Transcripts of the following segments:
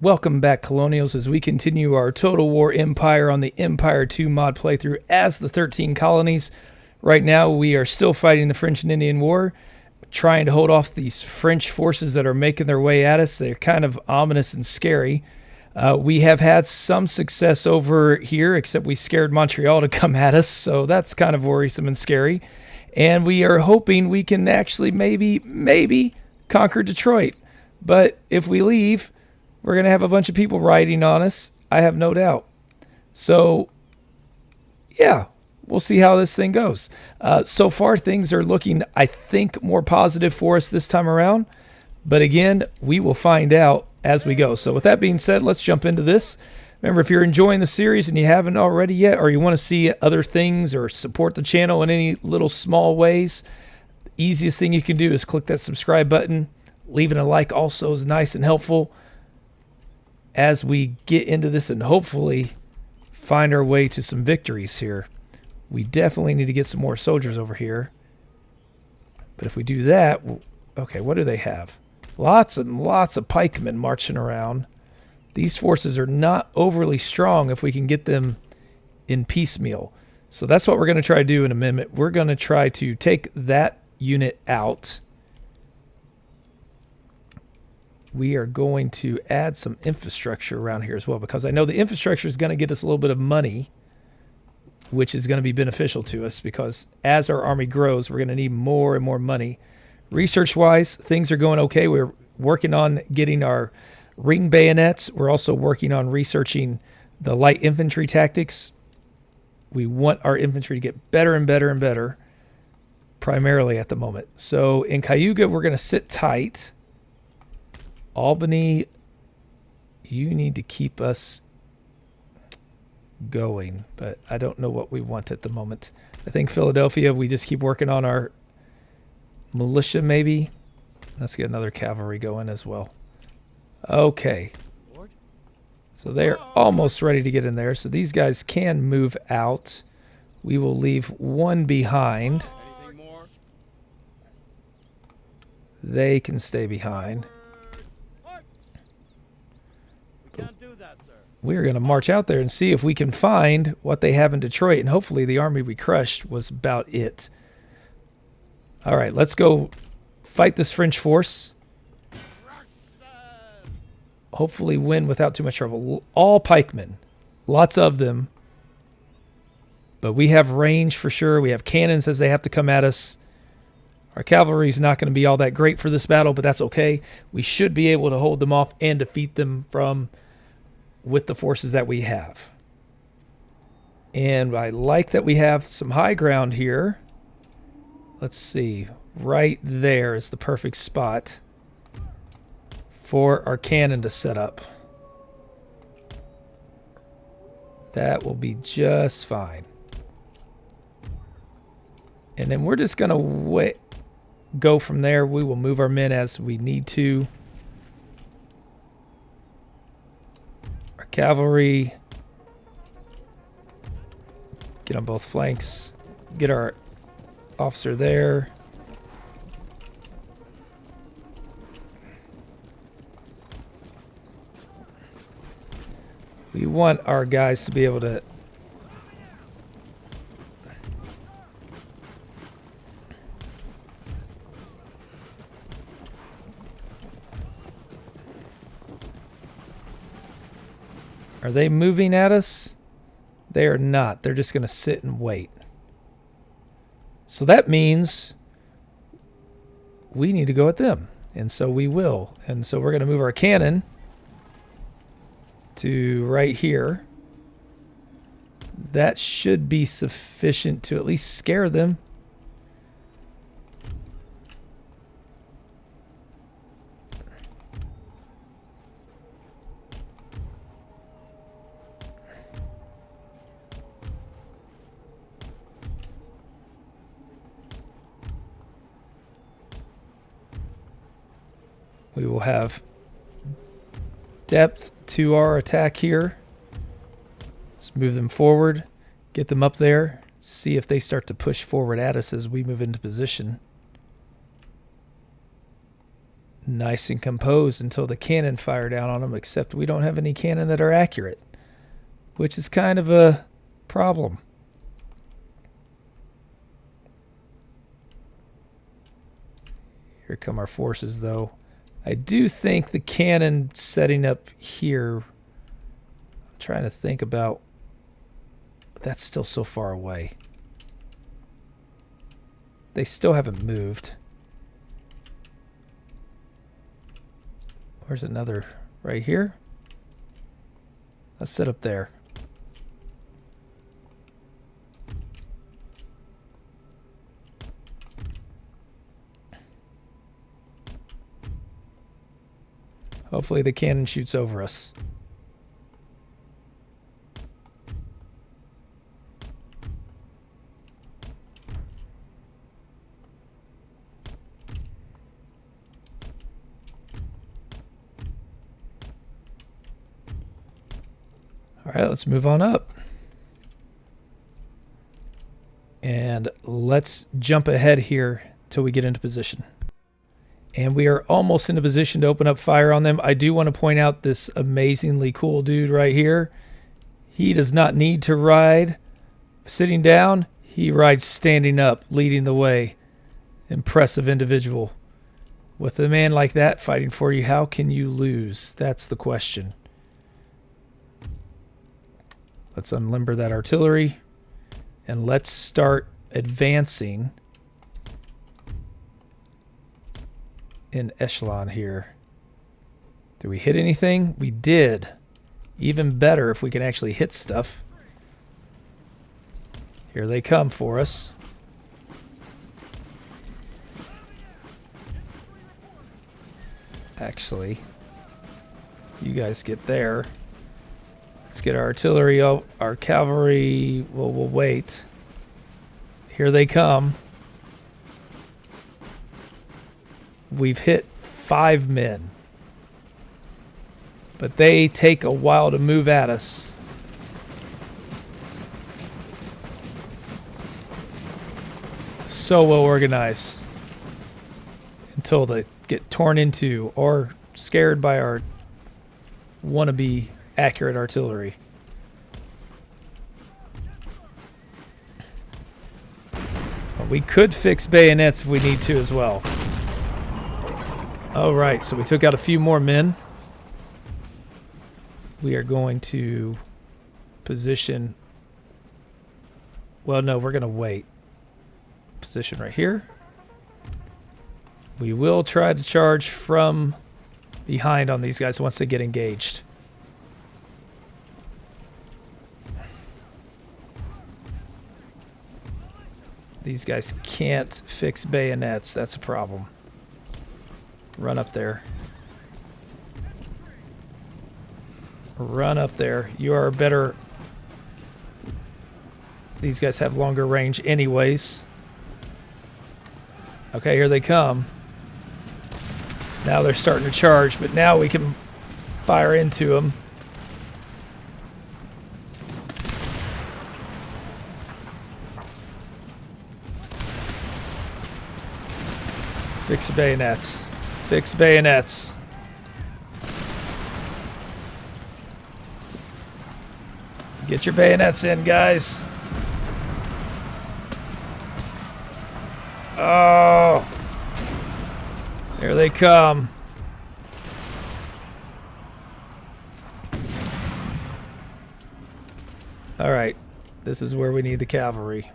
Welcome back, Colonials, as we continue our Total War Empire on the Empire 2 mod playthrough as the 13 colonies. Right now, we are still fighting the French and Indian War, trying to hold off these French forces that are making their way at us. They're kind of ominous and scary. We have had some success over here, except we scared Montreal to come at us, so that's kind of worrisome and scary. And we are hoping we can actually maybe conquer Detroit. But if we leave, we're going to have a bunch of people riding on us, I have no doubt. So, yeah, we'll see how this thing goes. So far, things are looking, I think, more positive for us this time around. But again, we will find out as we go. So with that being said, let's jump into this. Remember, if you're enjoying the series and you haven't already yet, or you want to see other things or support the channel in any little small ways, the easiest thing you can do is click that subscribe button. Leaving a like also is nice and helpful as we get into this and hopefully find our way to some victories here. We definitely need to get some more soldiers over here. But if we do that, okay, what do they have? Lots and lots of pikemen marching around. These forces are not overly strong if we can get them in piecemeal. So that's what we're going to try to do in a minute. We're going to try to take that unit out. We are going to add some infrastructure around here as well, because I know the infrastructure is going to get us a little bit of money, which is going to be beneficial to us, because as our army grows, we're going to need more and more money. Research-wise, things are going okay. We're working on getting our ring bayonets. We're also working on researching the light infantry tactics. We want our infantry to get better and better and better, primarily at the moment. So in Cayuga, we're going to sit tight. Albany, you need to keep us going, but I don't know what we want at the moment. I think Philadelphia, we just keep working on our militia maybe. Let's get another cavalry going as well. Okay. So they're almost ready to get in there. So these guys can move out. We will leave one behind. They can stay behind. We're going to march out there and see if we can find what they have in Detroit. And hopefully the army we crushed was about it. All right, let's go fight this French force. Hopefully win without too much trouble. All pikemen. Lots of them. But we have range for sure. We have cannons as they have to come at us. Our cavalry is not going to be all that great for this battle, but that's okay. We should be able to hold them off and defeat them with the forces that we have. And I like that we have some high ground here. Let's see. Right there is the perfect spot for our cannon to set up. That will be just fine. And then we're just going to go from there. We will move our men as we need to. Our cavalry. Get on both flanks. Get our officer there. We want our guys to be able to Are they moving at us? They are not. They're just going to sit and wait. So that means we need to go at them. And so we will. And so we're going to move our cannon to right here. That should be sufficient to at least scare them. We will have depth to our attack here. Let's move them forward, get them up there, see if they start to push forward at us as we move into position. nice and composed until the cannon fire down on them, except we don't have any cannon that are accurate, which is kind of a problem. Here come our forces, though. I do think the cannon setting up here, I'm trying to think about, that's still so far away. They still haven't moved. Where's another? Right here? Let's set up there. Hopefully the cannon shoots over us. All right, let's move on up. And let's jump ahead here till we get into position. And we are almost in a position to open up fire on them. I do want to point out this amazingly cool dude right here. He does not need to ride sitting down. He rides standing up, leading the way. Impressive individual. With a man like that fighting for you, how can you lose? That's the question. Let's unlimber that artillery. And let's start advancing in echelon here. Did we hit anything? We did. Even better if we can actually hit stuff. Here they come for us. Actually, you guys get there. Let's get our artillery out. Our cavalry, we'll wait. Here they come. We've hit 5 men. But they take a while to move at us. So well organized. Until they get torn into or scared by our wannabe accurate artillery. But we could fix bayonets if we need to as well. Alright, so we took out a few more men. We are going to position... Well, no, we're going to wait. Position right here. We will try to charge from behind on these guys once they get engaged. These guys can't fix bayonets. That's a problem. Run up there. Run up there. You are better. These guys have longer range anyways. Okay, here they come. Now they're starting to charge, but now we can fire into them. Fix bayonets. Fix bayonets. Get your bayonets in, guys. Oh. There they come. All right. This is where we need the cavalry.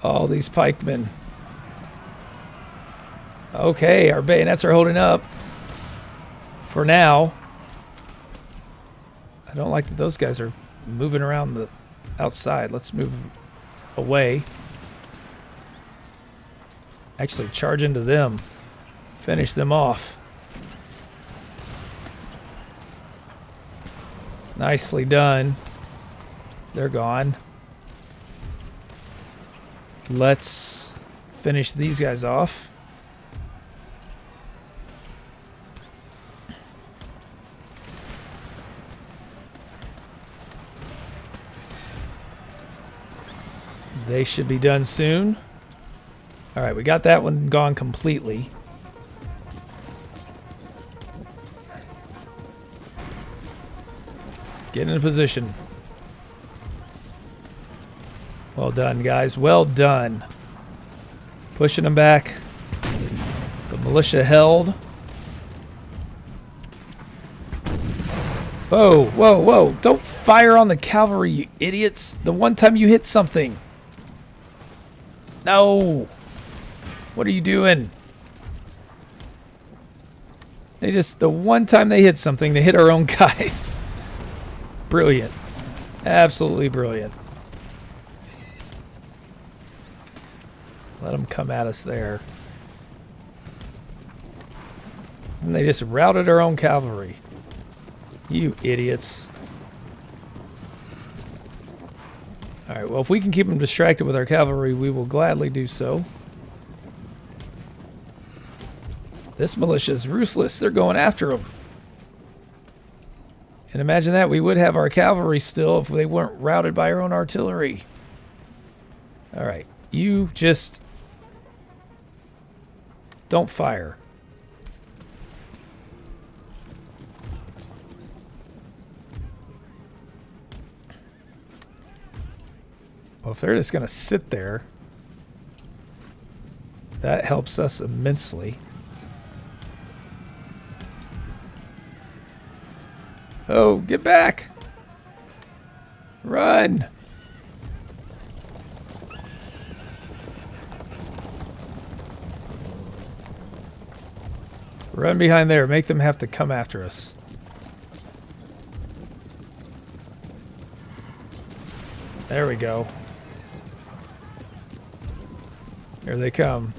All these pikemen. Okay, our bayonets are holding up. For now. I don't like that those guys are moving around the outside. Let's move away. Actually, charge into them. Finish them off. Nicely done. They're gone. Let's finish these guys off. They should be done soon. All right, we got that one gone completely. Get in position. Well done, guys. Well done. Pushing them back. The militia held. Whoa, whoa, whoa. Don't fire on the cavalry, you idiots. The one time you hit something. No. What are you doing? The one time they hit something, they hit our own guys. Brilliant. Absolutely brilliant. Let them come at us there. And they just routed our own cavalry. You idiots. Alright, well, if we can keep them distracted with our cavalry, we will gladly do so. This militia is ruthless. They're going after them. And imagine that. We would have our cavalry still if they weren't routed by our own artillery. Alright, you just don't fire. Well, if they're just going to sit there, that helps us immensely. Oh, get back! Run! Run behind there. Make them have to come after us. There we go. Here they come.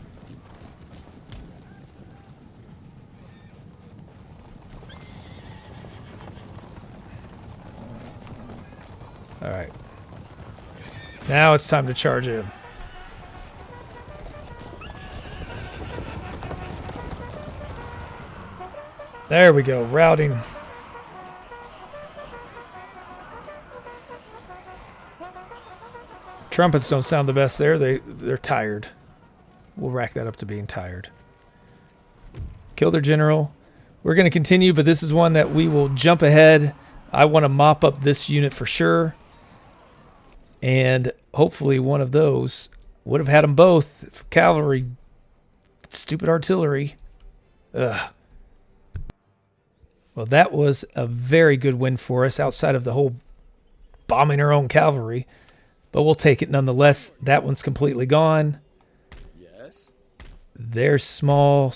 Alright. Now it's time to charge in. There we go. Routing. Trumpets don't sound the best there. They're tired. We'll rack that up to being tired. Kill their general. We're going to continue, but this is one that we will jump ahead. I want to mop up this unit for sure. And hopefully one of those would have had them both. Cavalry. Stupid artillery. Ugh. Well, that was a very good win for us outside of the whole bombing our own cavalry. But we'll take it nonetheless. That one's completely gone. Yes. They're small.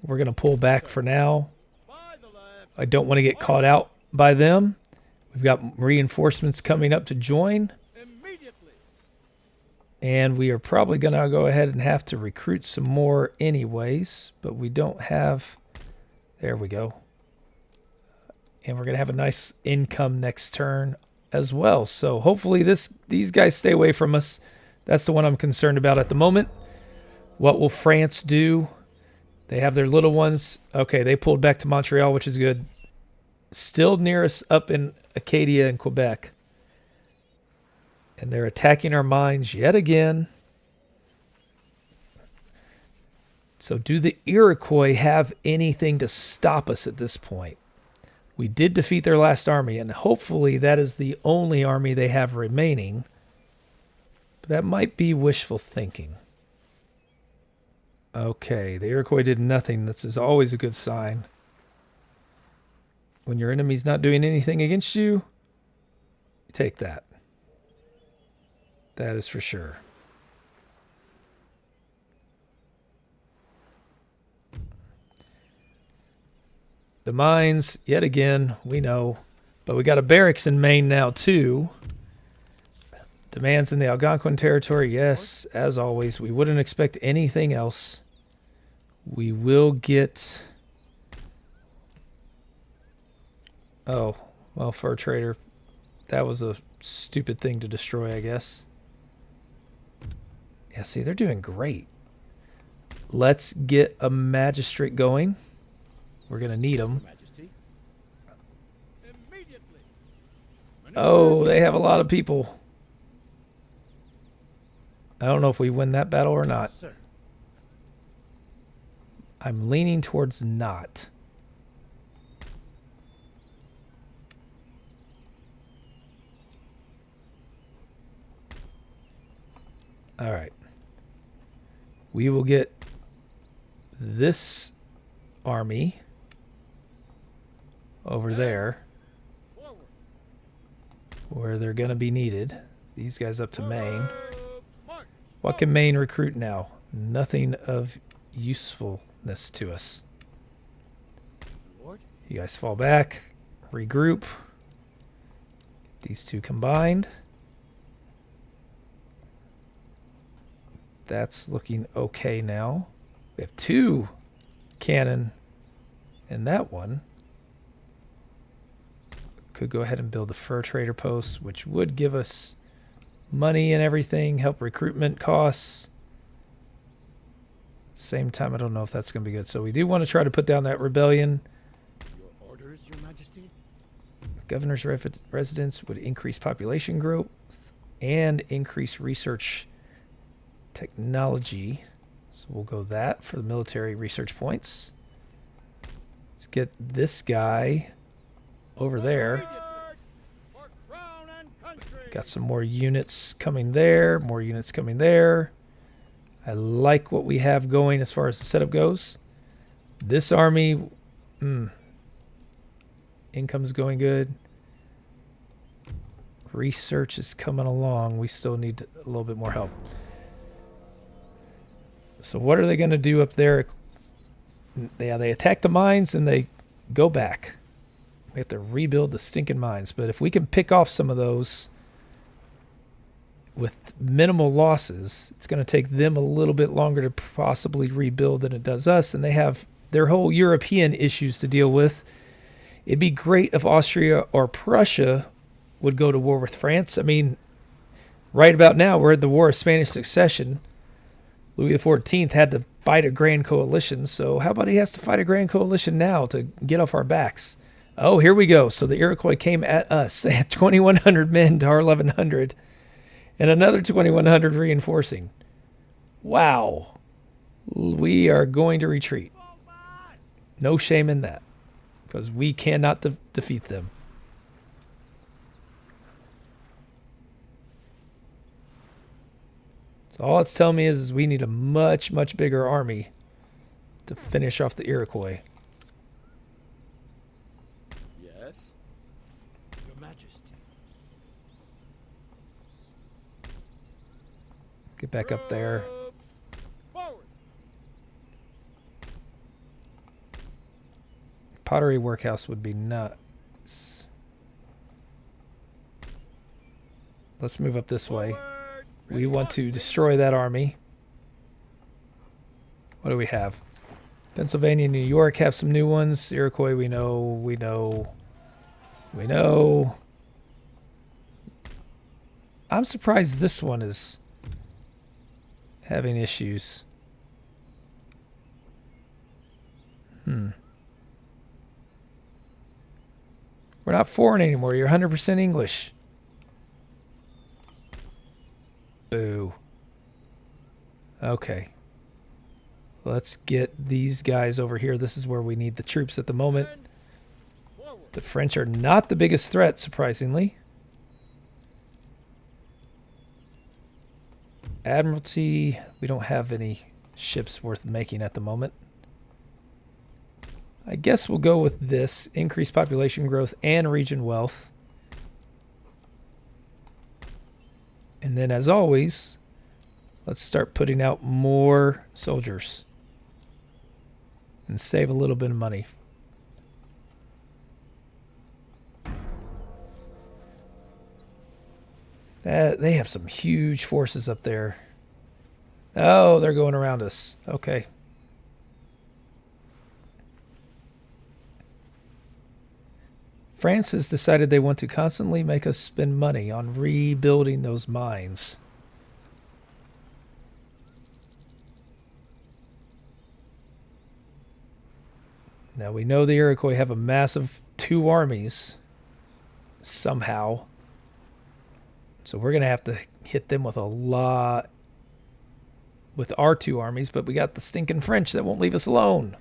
We're going to pull back for now. I don't want to get caught out by them. We've got reinforcements coming up to join. And we are probably going to go ahead and have to recruit some more anyways. But we don't have... There we go. And we're going to have a nice income next turn as well. So hopefully these guys stay away from us. That's the one I'm concerned about at the moment. What will France do? They have their little ones. Okay, they pulled back to Montreal, which is good. Still near us up in Acadia and Quebec. And they're attacking our mines yet again. So do the Iroquois have anything to stop us at this point? We did defeat their last army, and hopefully that is the only army they have remaining. But that might be wishful thinking. Okay, the Iroquois did nothing. This is always a good sign. When your enemy's not doing anything against you, take that. That is for sure. The mines, yet again, we know. But we got a barracks in Maine now, too. Demands in the Algonquin territory, yes, as always. We wouldn't expect anything else. We will get... Oh, well, fur trader. That was a stupid thing to destroy, I guess. Yeah, see, they're doing great. Let's get a magistrate going. We're going to need them. Oh, they have a lot of people. I don't know if we win that battle or not. I'm leaning towards not. All right. We will get this army over there where they're going to be needed. These guys up to Maine. What can Maine recruit now? Nothing of usefulness to us. You guys fall back. Regroup. These two combined. That's looking okay now. We have 2 cannon in that one. Could go ahead and build the fur trader post, which would give us money and everything, help recruitment costs. At the same time, I don't know if that's going to be good. So we do want to try to put down that rebellion. Your orders, Your Majesty? Governor's residence would increase population growth and increase research technology. So we'll go that for the military research points. Let's get this guy over there. Got some more units coming there. More units coming there. I like what we have going as far as the setup goes. This army, income's going good. Research is coming along. We still need a little bit more help. So what are they going to do up there? Yeah, they attack the mines and they go back. We have to rebuild the stinking mines. But if we can pick off some of those with minimal losses, it's going to take them a little bit longer to possibly rebuild than it does us. And they have their whole European issues to deal with. It'd be great if Austria or Prussia would go to war with France. I mean, right about now, we're at the War of Spanish Succession. Louis XIV had to fight a grand coalition, so how about he has to fight a grand coalition now to get off our backs? Oh, here we go. So the Iroquois came at us. They had 2,100 men to our 1,100, and another 2,100 reinforcing. Wow. We are going to retreat. No shame in that, because we cannot defeat them. So all it's telling me is we need a much, much bigger army to finish off the Iroquois. Yes, Your Majesty. Get back up there. Forward. Pottery workhouse would be nuts. Let's move up this way. We want to destroy that army. What do we have? Pennsylvania and New York have some new ones. Iroquois, we know. I'm surprised this one is having issues. We're not foreign anymore. You're 100% English. Boo. Okay. Let's get these guys over here. This is where we need the troops at the moment. The French are not the biggest threat, surprisingly. Admiralty, we don't have any ships worth making at the moment. I guess we'll go with this. Increased population growth and region wealth. And then, as always, let's start putting out more soldiers and save a little bit of money. They have some huge forces up there. Oh, they're going around us. Okay. France has decided they want to constantly make us spend money on rebuilding those mines. Now we know the Iroquois have a massive 2 armies somehow. So we're going to have to hit them with a lot with our 2 armies, but we got the stinking French that won't leave us alone.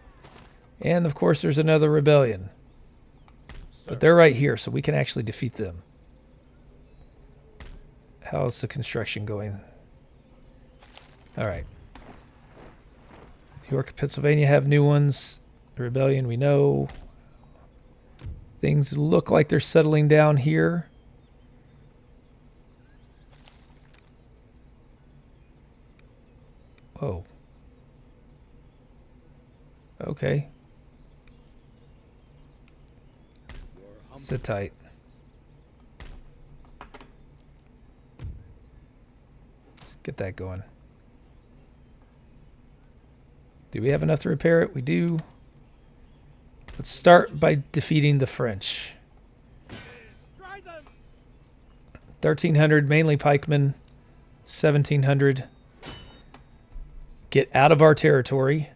And of course there's another rebellion. But they're right here, so we can actually defeat them. How's the construction going? Alright. New York and Pennsylvania have new ones. The rebellion, we know. Things look like they're settling down here. Oh. Okay. Sit tight. Let's get that going. Do we have enough to repair it? We do. Let's start by defeating the French. 1,300, mainly pikemen. 1,700. Get out of our territory.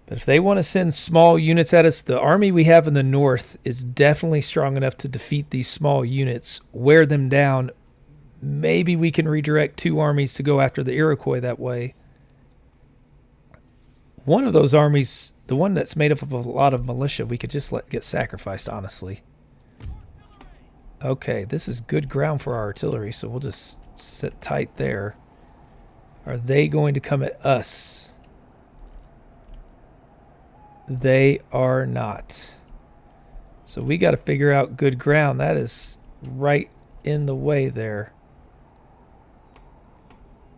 But if they want to send small units at us, the army we have in the north is definitely strong enough to defeat these small units, wear them down. Maybe we can redirect 2 armies to go after the Iroquois that way. One of those armies, the one that's made up of a lot of militia, we could just let get sacrificed, honestly. Okay, this is good ground for our artillery, so we'll just sit tight there. Are they going to come at us? They are not. So we got to figure out good ground. That is right in the way there.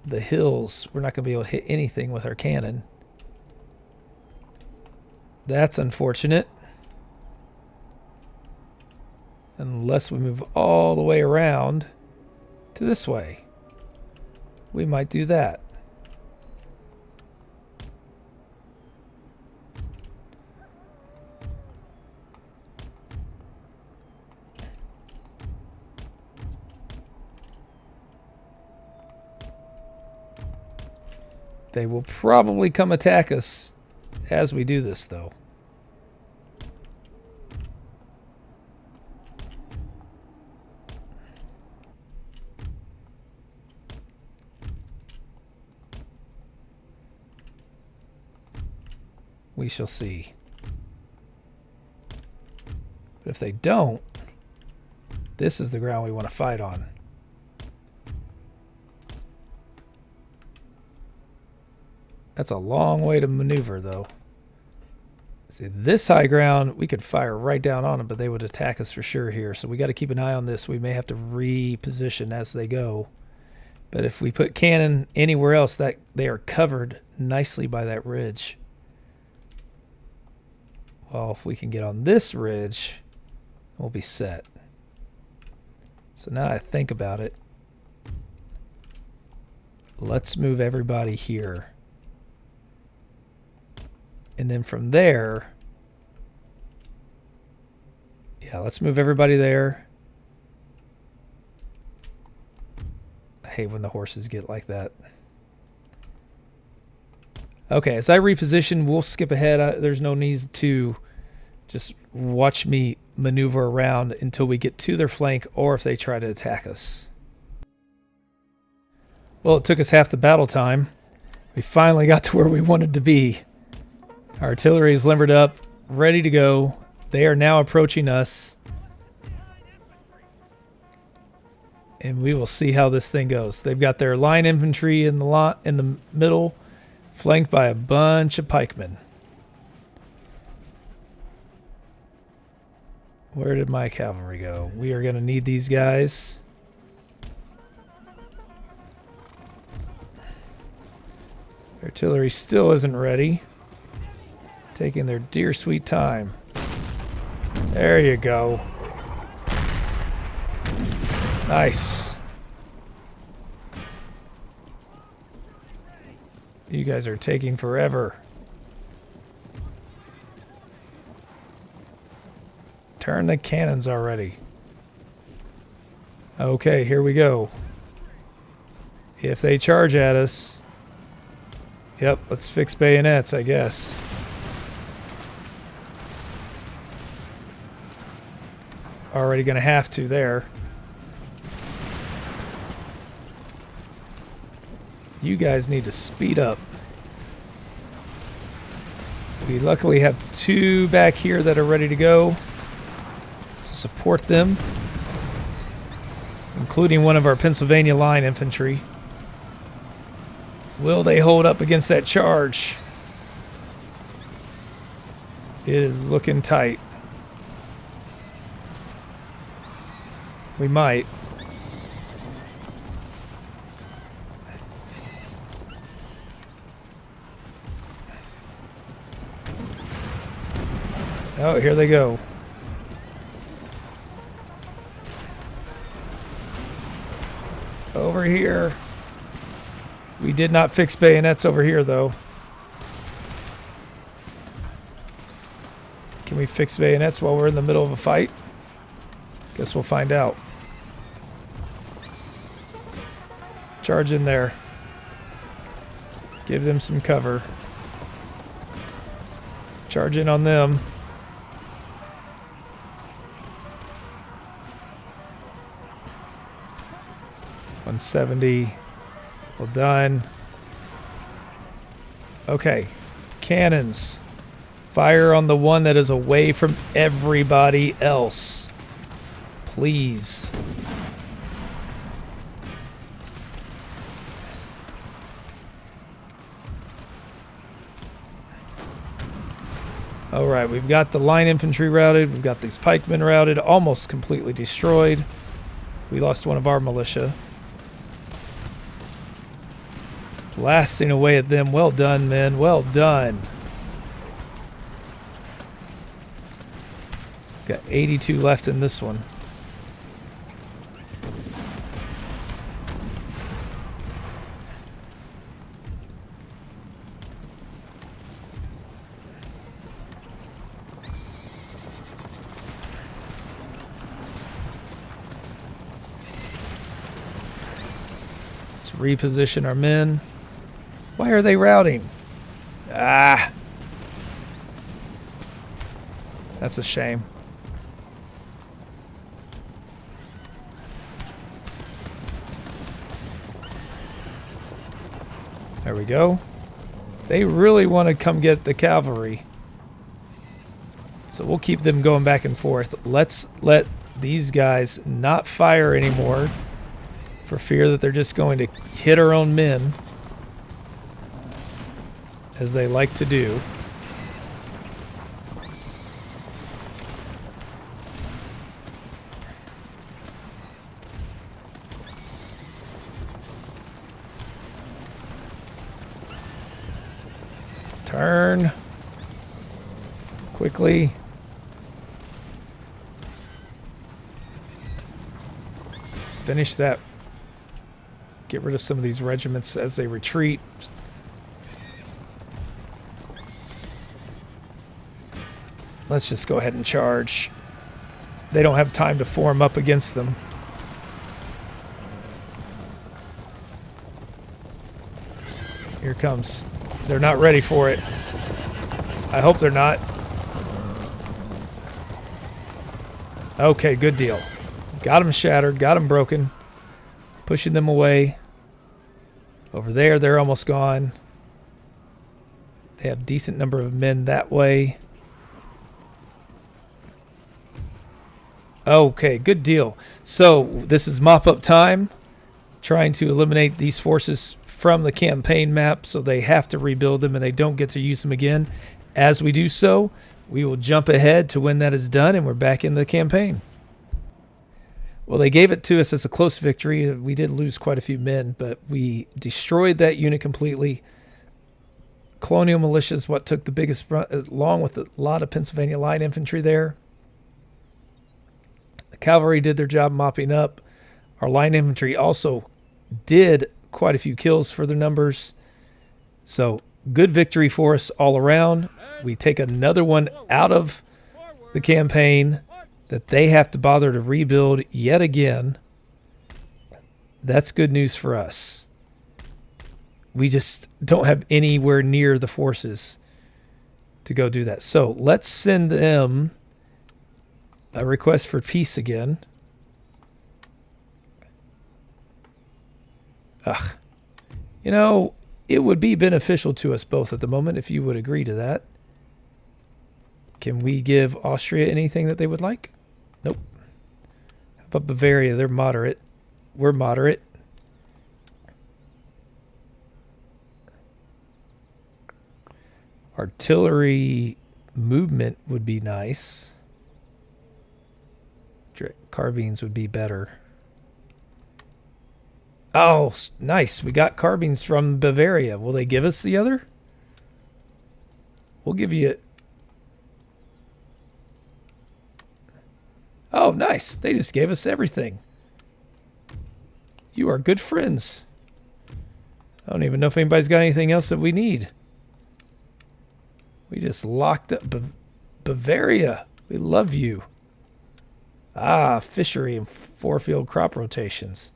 The hills, we're not going to be able to hit anything with our cannon. That's unfortunate. Unless we move all the way around to this way. We might do that. They will probably come attack us as we do this, though. We shall see. But if they don't, this is the ground we want to fight on. That's a long way to maneuver, though. See, this high ground, we could fire right down on them, but they would attack us for sure here. So we got to keep an eye on this. We may have to reposition as they go. But if we put cannon anywhere else, that they are covered nicely by that ridge. Well, if we can get on this ridge, we'll be set. So now I think about it. Let's move everybody here. And then from there, yeah, let's move everybody there. I hate when the horses get like that. Okay, as I reposition, we'll skip ahead. There's no need to just watch me maneuver around until we get to their flank or if they try to attack us. Well, it took us half the battle time. We finally got to where we wanted to be. Our artillery is limbered up, ready to go. They are now approaching us. And we will see how this thing goes. They've got their line infantry in the middle, flanked by a bunch of pikemen. Where did my cavalry go? We are going to need these guys. Artillery still isn't ready. Taking their dear sweet time. There you go. Nice. You guys are taking forever. Turn the cannons already. Okay, here we go. If they charge at us... Yep, let's fix bayonets, I guess. Already going to have to there. You guys need to speed up. We luckily have 2 back here that are ready to go to support them, including one of our Pennsylvania line infantry. Will they hold up against that charge? It is looking tight. We might. Oh, here they go. Over here. We did not fix bayonets over here, though. Can we fix bayonets while we're in the middle of a fight? Guess we'll find out. Charge in there. Give them some cover. Charge in on them. $170. Well done. Okay. Cannons. Fire on the one that is away from everybody else. Please. Alright, we've got the line infantry routed. We've got these pikemen routed. Almost completely destroyed. We lost one of our militia. Blasting away at them. Well done, men. Well done. Got 82 left in this one. Let's reposition our men. Why are they routing? Ah! That's a shame. There we go. They really want to come get the cavalry. So we'll keep them going back and forth. Let's let these guys not fire anymore for fear that they're just going to hit our own men, as they like to do. Turn. Quickly. Finish that. Get rid of some of these regiments as they retreat. Let's just go ahead and charge. They don't have time to form up against them. Here it comes. They're not ready for it. I hope they're not. Okay, good deal. Got them shattered, got them broken. Pushing them away. Over there, they're almost gone. They have a decent number of men that way. Okay, good deal. So, this is mop-up time. Trying to eliminate these forces from the campaign map so they have to rebuild them and they don't get to use them again. As we do so, we will jump ahead to when that is done and we're back in the campaign. Well, they gave it to us as a close victory. We did lose quite a few men, but we destroyed that unit completely. Colonial militia is what took the biggest brunt, along with a lot of Pennsylvania line infantry there. The cavalry did their job mopping up. Our line infantry also did quite a few kills for their numbers. So, good victory for us all around. We take another one out of the campaign that they have to bother to rebuild yet again. That's good news for us. We just don't have anywhere near the forces to go do that. So let's send them a request for peace again. Ugh. You know, it would be beneficial to us both at the moment if you would agree to that. Can we give Austria anything that they would like? Nope. How about Bavaria? They're moderate. We're moderate. Artillery movement would be nice. Carbines would be better. Oh, nice. We got carbines from Bavaria. Will they give us the other? We'll give you it. Oh, nice. They just gave us everything. You are good friends. I don't even know if anybody's got anything else that we need. We just locked up Bavaria. We love you. Ah, fishery and four-field crop rotations.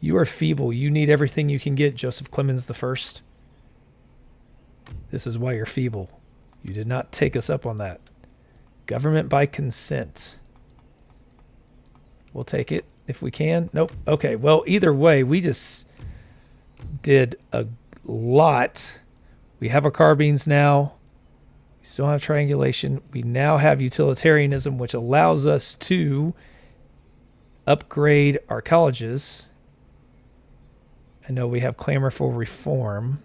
You are feeble. You need everything you can get, Joseph Clemens I. This is why you're feeble. You did not take us up on that. Government by consent. We'll take it if we can. Nope. Okay, well, either way, we just did a lot. We have our carbines now. We still have triangulation. We now have utilitarianism, which allows us to upgrade our colleges. I know we have clamor for reform.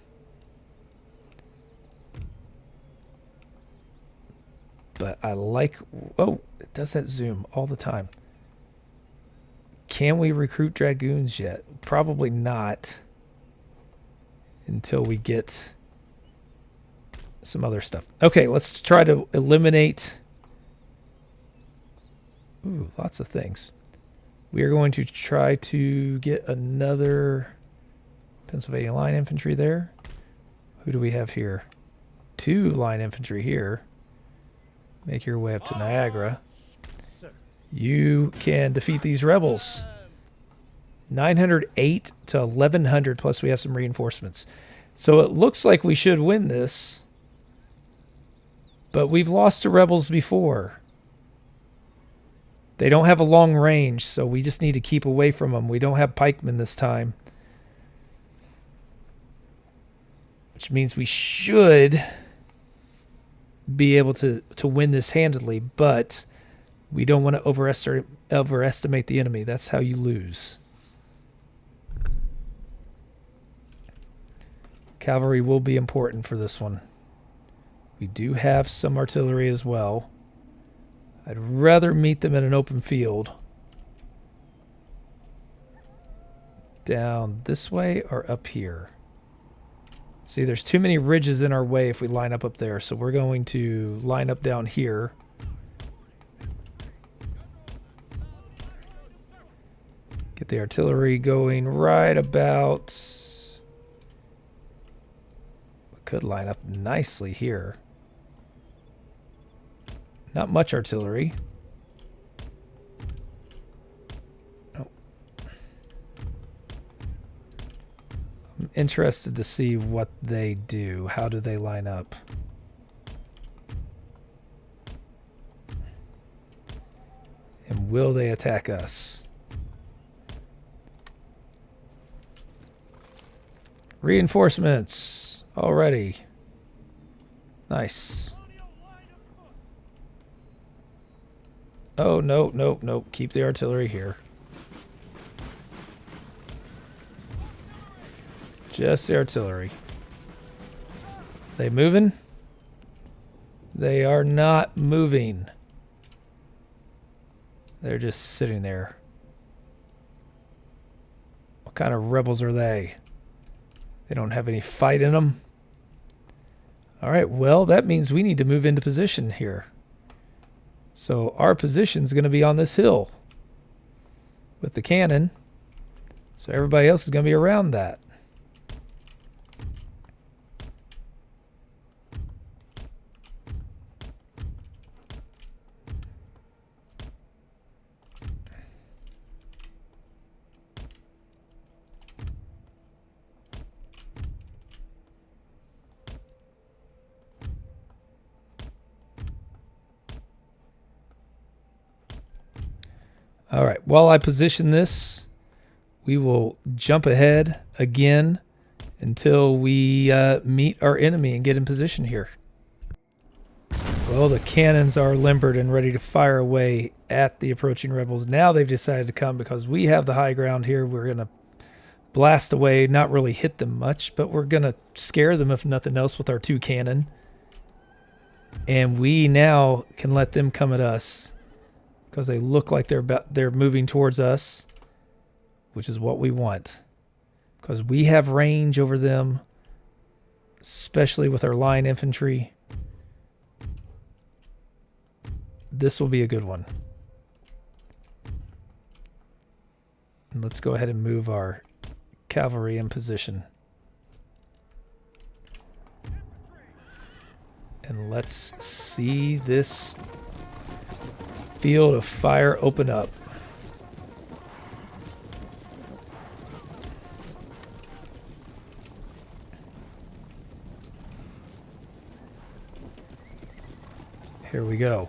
But I like... Oh, it does that zoom all the time. Can we recruit dragoons yet? Probably not. Until we get some other stuff. Okay, let's try to eliminate... Ooh, lots of things. We are going to try to get another Pennsylvania line infantry there. Who do we have here? 2 line infantry here. Make your way up to Niagara. You can defeat these rebels. 908 to 1100, plus we have some reinforcements. So it looks like we should win this. But we've lost to rebels before. They don't have a long range, so we just need to keep away from them. We don't have pikemen this time. Which means we should be able to win this handily, but we don't want to overestimate the enemy. That's how you lose. Cavalry will be important for this one. We do have some artillery as well. I'd rather meet them in an open field. Down this way or up here? See, there's too many ridges in our way if we line up there, so we're going to line up down here. Get the artillery going right about... We could line up nicely here. Not much artillery. Oh. I'm interested to see what they do. How do they line up? And will they attack us? Reinforcements already. Nice. Oh, no, no, no. Keep the artillery here. Just the artillery. They moving? They are not moving. They're just sitting there. What kind of rebels are they? They don't have any fight in them. All right, well, that means we need to move into position here. So our position is going to be on this hill with the cannon. So everybody else is going to be around that. All right, while I position this, we will jump ahead again until we meet our enemy and get in position here. Well, the cannons are limbered and ready to fire away at the approaching rebels. Now they've decided to come because we have the high ground here. We're going to blast away, not really hit them much, but we're going to scare them if nothing else with our 2 cannon. And we now can let them come at us because they look like they're moving towards us, which is what we want. Because we have range over them, especially with our line infantry. This will be a good one. And let's go ahead and move our cavalry in position. And let's see this field of fire open up. Here we go.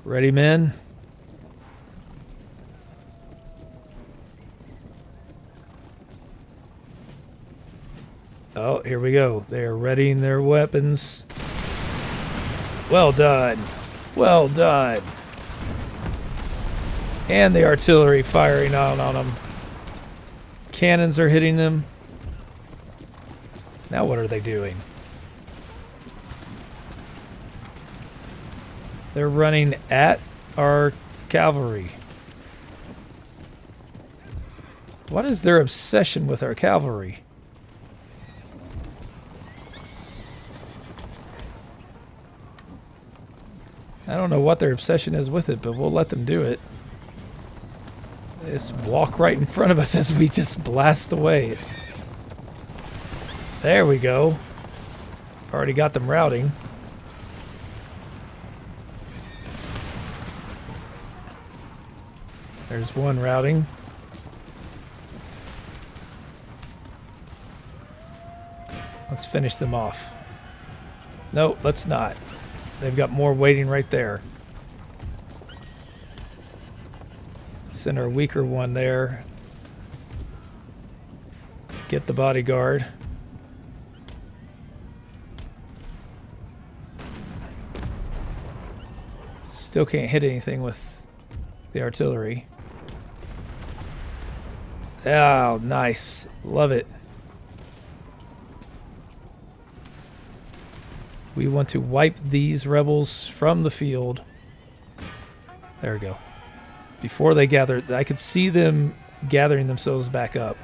Ready, men? Oh, here we go. They're readying their weapons. Well done. Well done. And the artillery firing on them. Cannons are hitting them. Now what are they doing? They're running at our cavalry. What is their obsession with our cavalry? I don't know what their obsession is with it, but we'll let them do it. They just walk right in front of us as we just blast away. There we go. Already got them routing. There's one routing. Let's finish them off. No, let's not. They've got more waiting right there. Let's send our weaker one there. Get the bodyguard. Still can't hit anything with the artillery. Oh, nice. Love it. We want to wipe these rebels from the field. There we go. Before they gather, I could see them gathering themselves back up.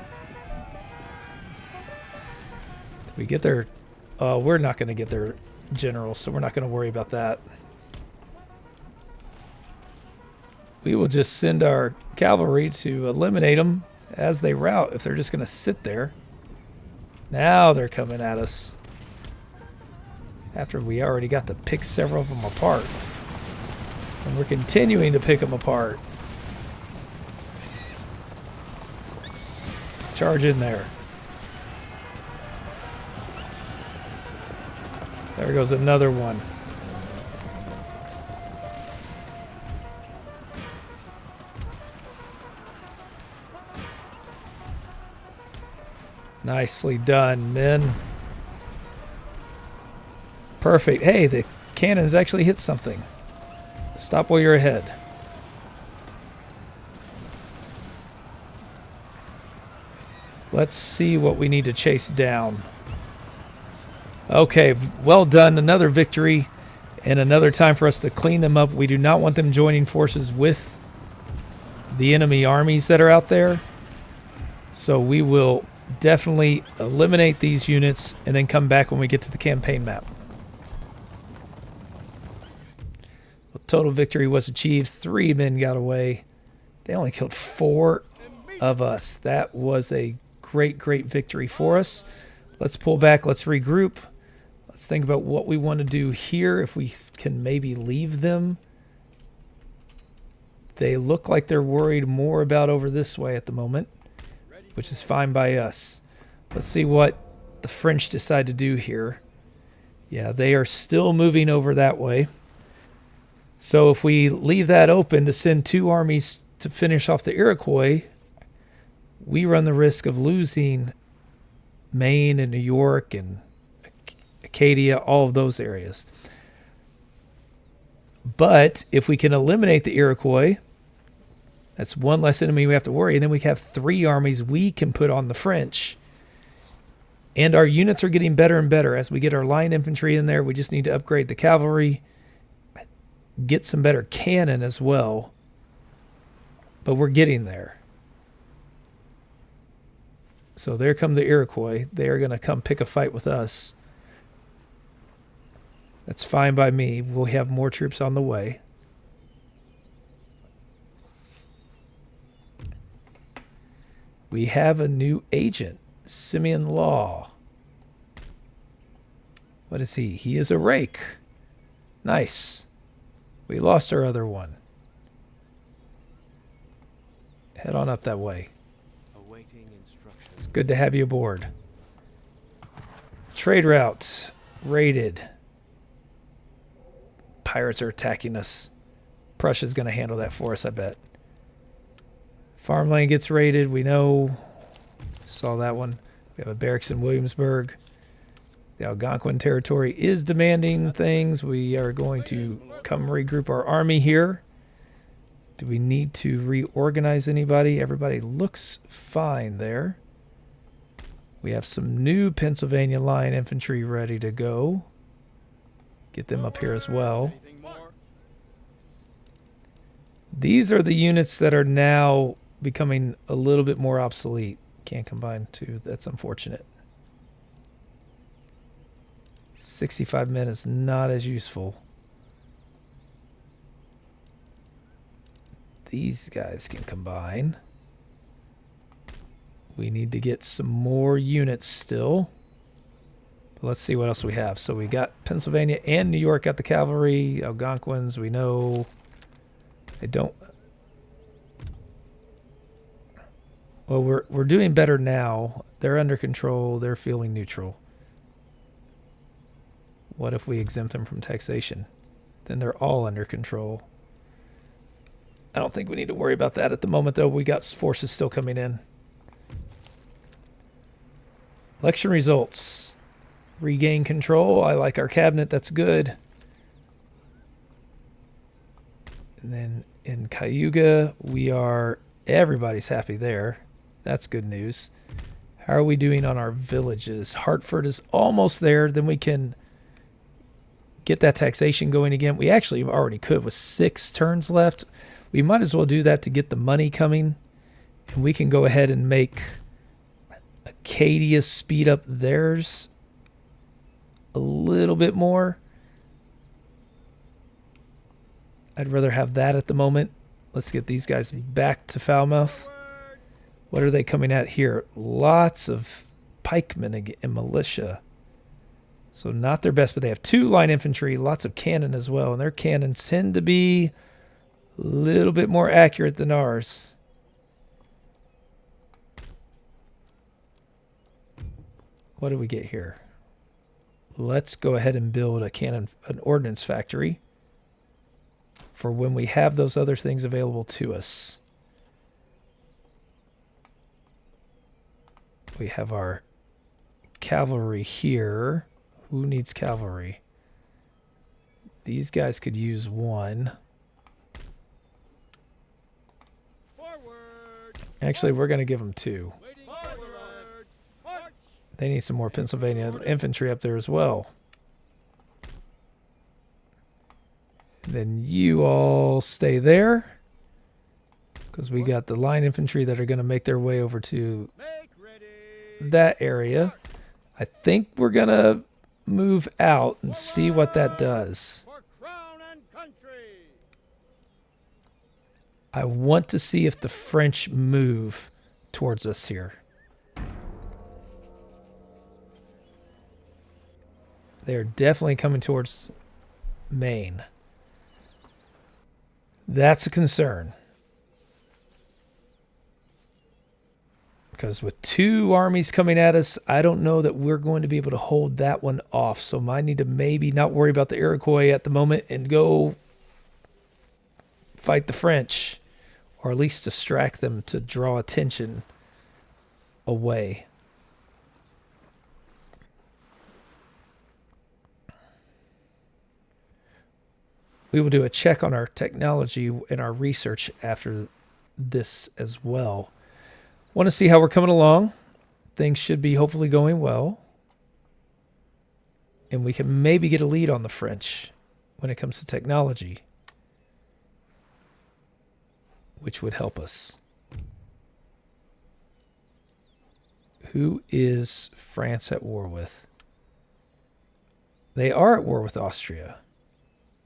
Did we get their... we're not going to get their general, so we're not going to worry about that. We will just send our cavalry to eliminate them as they rout if they're just going to sit there. Now they're coming at us. After we already got to pick several of them apart. And we're continuing to pick them apart. Charge in there. There goes another one. Nicely done, men. Perfect. Hey, the cannons actually hit something. Stop while you're ahead. Let's see what we need to chase down. Okay, well done. Another victory and another time for us to clean them up. We do not want them joining forces with the enemy armies that are out there. So we will definitely eliminate these units and then come back when we get to the campaign map. Well, total victory was achieved. 3 men got away. They only killed 4 of us. That was a great victory for us. Let's pull back. Let's regroup. Let's think about what we want to do here. If we can maybe leave them. They look like they're worried more about over this way at the moment, which is fine by us. Let's see what the French decide to do here. Yeah, they are still moving over that way. So if we leave that open to send 2 armies to finish off the Iroquois, we run the risk of losing Maine and New York and Acadia, all of those areas. But if we can eliminate the Iroquois, that's one less enemy we have to worry. And then we have 3 armies we can put on the French. And our units are getting better and better. As we get our line infantry in there, we just need to upgrade the cavalry, get some better cannon as well. But we're getting there. So there come the Iroquois. They are going to come pick a fight with us. That's fine by me. We'll have more troops on the way. We have a new agent, Simeon Law. What is he? He is a rake. Nice. We lost our other one. Head on up that way. Awaiting instructions. It's good to have you aboard. Trade route raided. Pirates are attacking us. Prussia's going to handle that for us, I bet. Farmland gets raided. We know. Saw that one. We have a barracks in Williamsburg. The Algonquin territory is demanding things. We are going to come regroup our army here. Do we need to reorganize anybody? Everybody looks fine there. We have some new Pennsylvania line infantry ready to go. Get them up here as well. These are the units that are now becoming a little bit more obsolete. Can't combine two. That's unfortunate. 65 men is not as useful. These guys can combine. We need to get some more units still. But let's see what else we have. So we got Pennsylvania and New York got the cavalry. Algonquins, we know. I don't. Well, we're doing better now. They're under control. They're feeling neutral. What if we exempt them from taxation? Then they're all under control. I don't think we need to worry about that at the moment, though. We got forces still coming in. Election results. Regain control. I like our cabinet. That's good. And then in Cayuga, everybody's happy there. That's good news. How are we doing on our villages? Hartford is almost there. Then we can get that taxation going again. We actually already could with 6 turns left. We might as well do that to get the money coming. And we can go ahead and make Acadia speed up theirs a little bit more. I'd rather have that at the moment. Let's get these guys back to Falmouth. What are they coming at here? Lots of pikemen and militia. So not their best, but they have 2 line infantry, lots of cannon as well. And their cannons tend to be a little bit more accurate than ours. What do we get here? Let's go ahead and build an ordnance factory for when we have those other things available to us. We have our cavalry here. Who needs cavalry? These guys could use 1. Actually, we're going to give them 2. They need some more Pennsylvania infantry up there as well. And then you all stay there, because we got the line infantry that are going to make their way over to that area. I think we're going to move out and see what that does. I want to see if the French move towards us here. They're definitely coming towards Maine. That's a concern. Because with 2 armies coming at us, I don't know that we're going to be able to hold that one off. So I need to maybe not worry about the Iroquois at the moment and go fight the French. Or at least distract them to draw attention away. we will do a check on our technology and our research after this as well. Want to see how we're coming along. Things should be hopefully going well. And we can maybe get a lead on the French when it comes to technology, which would help us. Who is France at war with? They are at war with Austria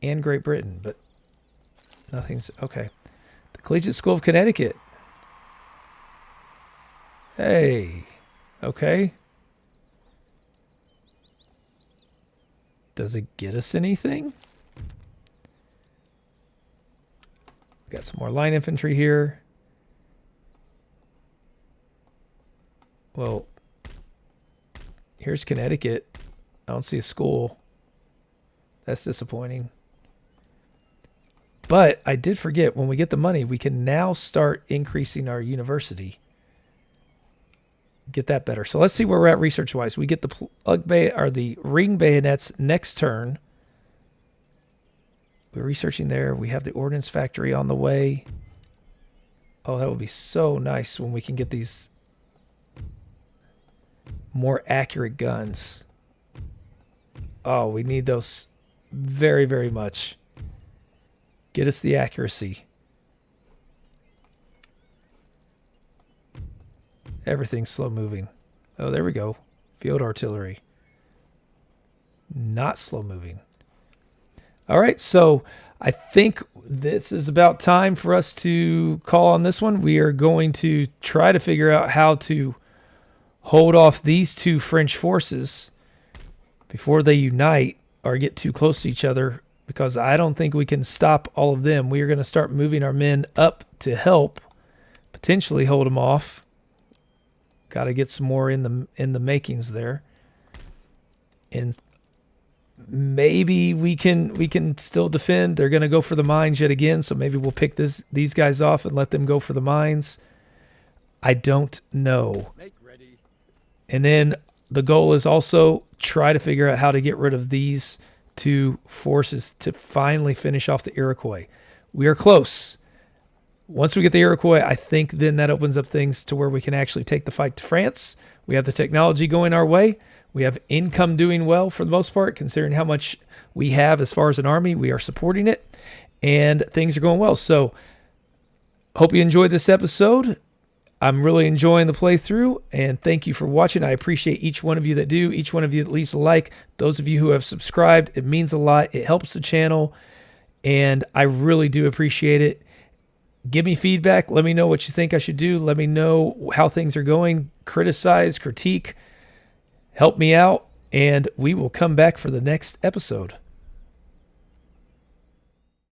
and Great Britain, but nothing's... Okay. The Collegiate School of Connecticut. Hey. Okay. Does it get us anything? Got some more line infantry here. Well, here's Connecticut. I don't see a school. That's disappointing. But I did forget, when we get the money, we can now start increasing our university. Get that better. So let's see where we're at research-wise. We get the plug bay or the ring bayonets next turn. We're researching there. We have the ordnance factory on the way. Oh, that would be so nice when we can get these more accurate guns. Oh, we need those very, very much. Get us the accuracy. Everything's slow moving. Oh, there we go. Field artillery. Not slow moving. All right, so I think this is about time for us to call on this one. We are going to try to figure out how to hold off these two French forces before they unite or get too close to each other, because I don't think we can stop all of them. We are going to start moving our men up to help potentially hold them off. Got to get some more in the makings there. And maybe we can still defend. They're going to go for the mines yet again, so maybe we'll pick these guys off and let them go for the mines. I don't know. Make ready. And then the goal is also try to figure out how to get rid of these two forces to finally finish off the Iroquois. We are close. Once we get the Iroquois, I think then that opens up things to where we can actually take the fight to France. We have the technology going our way. We have income doing well for the most part, considering how much we have as far as an army. We are supporting it, and things are going well. So hope you enjoyed this episode. I'm really enjoying the playthrough, and thank you for watching. I appreciate each one of you that do, each one of you that leaves a like, those of you who have subscribed. It means a lot. It helps the channel, and I really do appreciate it. Give me feedback. Let me know what you think I should do. Let me know how things are going. Criticize, critique, help me out, and we will come back for the next episode.